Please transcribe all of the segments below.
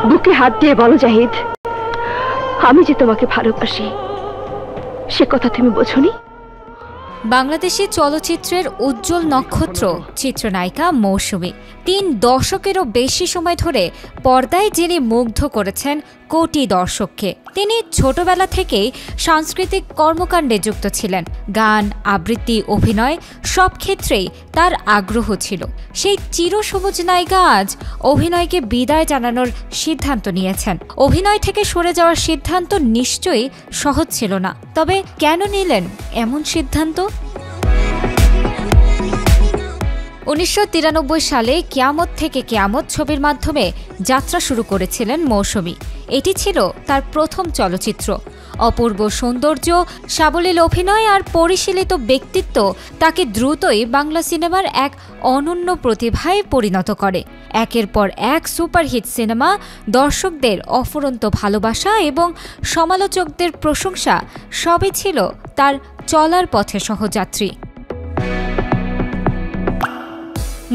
বুকে হাত দিয়ে বলো জাহিদ, আমি যে তোমাকে ভালোবাসি সে কথা তুমি বোঝোনি? বাংলাদেশি চলচ্চিত্রের উজ্জ্বল নক্ষত্র চিত্রনায়িকা মৌসুমী ৩ দশকেরও বেশি সময় ধরে পর্দায় যিনি মুগ্ধ করেছেন কোটি দর্শককে। তিনি ছোটবেলা থেকেই সাংস্কৃতিক কর্মকাণ্ডে যুক্ত ছিলেন। গান, আবৃত্তি, অভিনয় সব ক্ষেত্রেই তার আগ্রহ ছিল। সেই চিরসবুজ নায়িকা আজ অভিনয়কে বিদায় জানানোর সিদ্ধান্ত নিয়েছেন। অভিনয় থেকে সরে যাওয়ার সিদ্ধান্ত নিশ্চয়ই সহজ ছিল না, তবে কেন নিলেন এমন সিদ্ধান্ত? ১৯৯৩ সালে কিয়ামত থেকে কিয়ামত ছবির মাধ্যমে যাত্রা শুরু করেছিলেন মৌসুমী। এটি ছিল তার প্রথম চলচ্চিত্র। অপূর্ব সৌন্দর্য, সাবলীল অভিনয় আর পরিশীলিত ব্যক্তিত্ব তাকে দ্রুতই বাংলা সিনেমার এক অনন্য প্রতিভায় পরিণত করে। একের পর এক সুপারহিট সিনেমা, দর্শকদের অফুরন্ত ভালোবাসা এবং সমালোচকদের প্রশংসা সবই ছিল তার চলার পথে সহযাত্রী।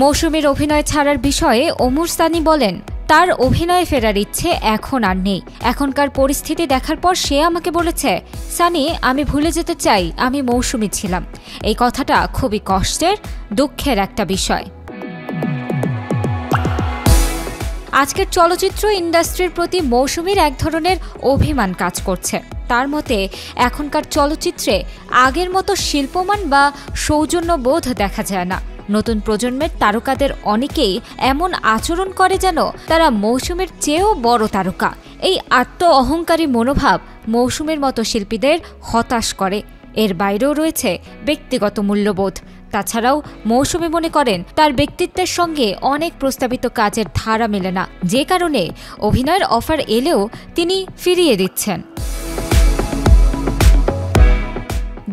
মৌসুমীর অভিনয় ছাড়ার বিষয়ে ওমর সানি বলেন, তার অভিনয়ে ফেরার ইচ্ছে এখন আর নেই। এখনকার পরিস্থিতি দেখার পর সে আমাকে বলেছে, সানি, আমি ভুলে যেতে চাই আমি মৌসুমী ছিলাম। এই কথাটা খুবই কষ্টের, দুঃখের একটা বিষয়। আজকের চলচ্চিত্র ইন্ডাস্ট্রির প্রতি মৌসুমীর এক ধরনের অভিমান কাজ করছে। তার মতে এখনকার চলচ্চিত্রে আগের মতো শিল্পমান বা সৌজন্যবোধ দেখা যায় না। নতুন প্রজন্মের তারকাদের অনেকেই এমন আচরণ করে যেন তারা মৌসুমীর চেয়েও বড় তারকা। এই আত্ম অহংকারী মনোভাব মৌসুমীর মতো শিল্পীদের হতাশ করে। এর বাইরেও রয়েছে ব্যক্তিগত মূল্যবোধ। তাছাড়াও মৌসুমী মনে করেন তার ব্যক্তিত্বের সঙ্গে অনেক প্রস্তাবিত কাজের ধারা মেলে না, যে কারণে অভিনয়ের অফার এলেও তিনি ফিরিয়ে দিচ্ছেন।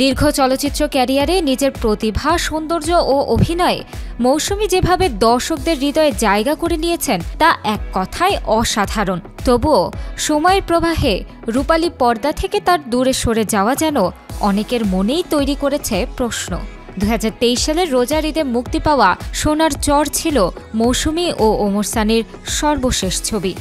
দীর্ঘ চলচ্চিত্র ক্যারিয়ারে নিজের প্রতিভা, সৌন্দর্য ও অভিনয়ে মৌসুমী যেভাবে দর্শকদের হৃদয়ে জায়গা করে নিয়েছেন তা এক কথায় অসাধারণ। তবুও সময়ের প্রবাহে রূপালী পর্দা থেকে তার দূরে সরে যাওয়া যেন অনেকের মনেই তৈরি করেছে প্রশ্ন। ২০২৩ সালের রোজার ঈদে মুক্তি পাওয়া সোনার চর ছিল মৌসুমী ও ওমর সানির সর্বশেষ ছবি।